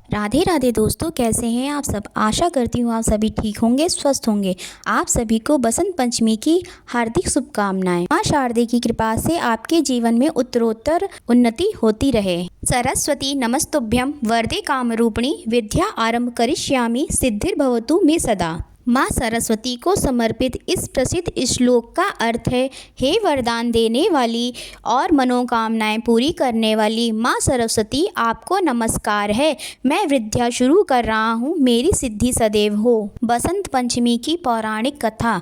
राधे राधे दोस्तों, कैसे हैं आप सब। आशा करती हूँ आप सभी ठीक होंगे, स्वस्थ होंगे। आप सभी को बसंत पंचमी की हार्दिक शुभकामनाएं। माँ शारदे की कृपा से आपके जीवन में उत्तरोत्तर उन्नति होती रहे। सरस्वती नमस्तुभ्यं वरदे कामरूपिणी विद्या आरंभ करिष्यामि सिद्धिर्भवतु मे सदा। माँ सरस्वती को समर्पित इस प्रसिद्ध श्लोक का अर्थ है, हे वरदान देने वाली और मनोकामनाएं पूरी करने वाली माँ सरस्वती, आपको नमस्कार है। मैं विद्या शुरू कर रहा हूँ, मेरी सिद्धि सदैव हो। बसंत पंचमी की पौराणिक कथा।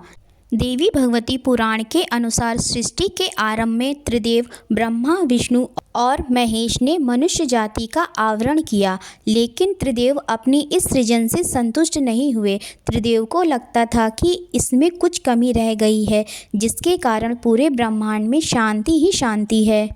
देवी भगवती पुराण के अनुसार सृष्टि के आरंभ में त्रिदेव ब्रह्मा, विष्णु और महेश ने मनुष्य जाति का आवरण किया, लेकिन त्रिदेव अपनी इस सृजन से संतुष्ट नहीं हुए। त्रिदेव को लगता था कि इसमें कुछ कमी रह गई है, जिसके कारण पूरे ब्रह्मांड में शांति ही शांति है।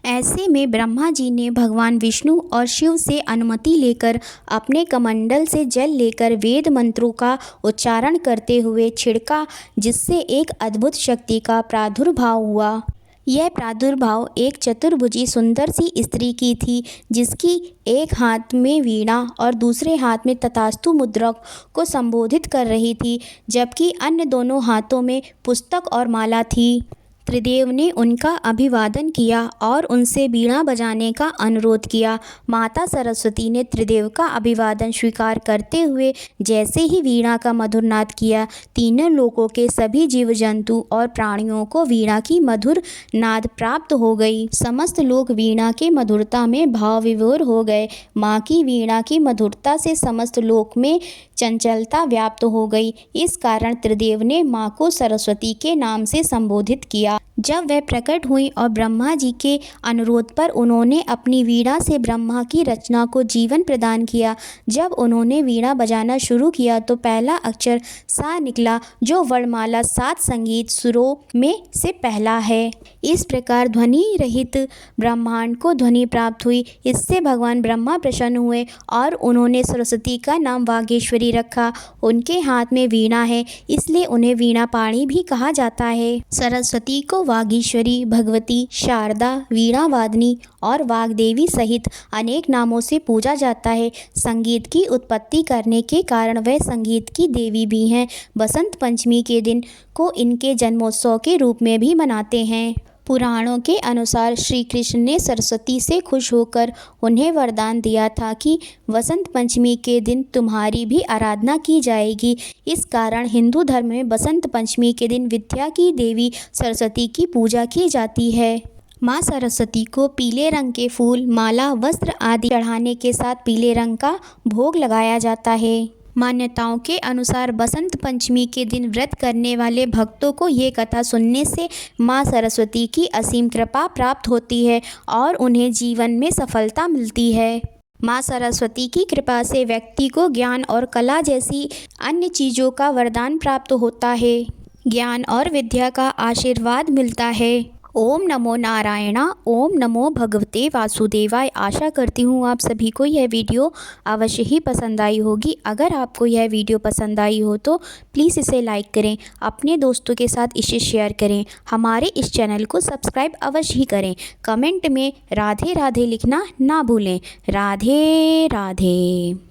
ऐसे में ब्रह्मा जी ने भगवान विष्णु और शिव से अनुमति लेकर अपने कमंडल से जल लेकर वेद मंत्रों का उच्चारण करते हुए छिड़का, जिससे एक अद्भुत शक्ति का प्रादुर्भाव हुआ। यह प्रादुर्भाव एक चतुर्भुजी सुंदर सी स्त्री की थी, जिसकी एक हाथ में वीणा और दूसरे हाथ में तथास्तु मुद्रा को संबोधित कर रही थी, जबकि अन्य दोनों हाथों में पुस्तक और माला थी। त्रिदेव ने उनका अभिवादन किया और उनसे वीणा बजाने का अनुरोध किया। माता सरस्वती ने त्रिदेव का अभिवादन स्वीकार करते हुए जैसे ही वीणा का मधुर नाद किया, तीनों लोकों के सभी जीव जंतु और प्राणियों को वीणा की मधुर नाद प्राप्त हो गई। समस्त लोग वीणा के मधुरता में भाव विभोर हो गए। माँ की वीणा की मधुरता से समस्त लोक में चंचलता व्याप्त हो गई। इस कारण त्रिदेव ने माँ को सरस्वती के नाम से संबोधित किया। जब वह प्रकट हुई और ब्रह्मा जी के अनुरोध पर उन्होंने अपनी वीणा से ब्रह्मा की रचना को जीवन प्रदान किया। जब उन्होंने वीणा बजाना शुरू किया तो पहला अक्षर सा निकला, जो वर्णमाला 7 संगीत सुरों में से पहला है। इस प्रकार ध्वनि रहित ब्रह्मांड को ध्वनि प्राप्त हुई। इससे भगवान ब्रह्मा प्रसन्न हुए और उन्होंने सरस्वती का नाम वागीश्वरी रखा। उनके हाथ में वीणा है, इसलिए उन्हें वीणा पाणी भी कहा जाता है। सरस्वती को वागीश्वरी, भगवती, शारदा, वीणा वादनी और वाग्देवी सहित अनेक नामों से पूजा जाता है। संगीत की उत्पत्ति करने के कारण वह संगीत की देवी भी हैं। बसंत पंचमी के दिन को इनके जन्मोत्सव के रूप में भी मनाते हैं। पुराणों के अनुसार श्री कृष्ण ने सरस्वती से खुश होकर उन्हें वरदान दिया था कि वसंत पंचमी के दिन तुम्हारी भी आराधना की जाएगी। इस कारण हिंदू धर्म में बसंत पंचमी के दिन विद्या की देवी सरस्वती की पूजा की जाती है। माँ सरस्वती को पीले रंग के फूल, माला, वस्त्र आदि चढ़ाने के साथ पीले रंग का भोग लगाया जाता है। मान्यताओं के अनुसार बसंत पंचमी के दिन व्रत करने वाले भक्तों को ये कथा सुनने से माँ सरस्वती की असीम कृपा प्राप्त होती है और उन्हें जीवन में सफलता मिलती है। माँ सरस्वती की कृपा से व्यक्ति को ज्ञान और कला जैसी अन्य चीज़ों का वरदान प्राप्त होता है। ज्ञान और विद्या का आशीर्वाद मिलता है। ओम नमो नारायणा, ओम नमो भगवते वासुदेवाय। आशा करती हूँ आप सभी को यह वीडियो अवश्य ही पसंद आई होगी। अगर आपको यह वीडियो पसंद आई हो तो प्लीज़ इसे लाइक करें, अपने दोस्तों के साथ इसे शेयर करें, हमारे इस चैनल को सब्सक्राइब अवश्य ही करें। कमेंट में राधे राधे लिखना ना भूलें। राधे राधे।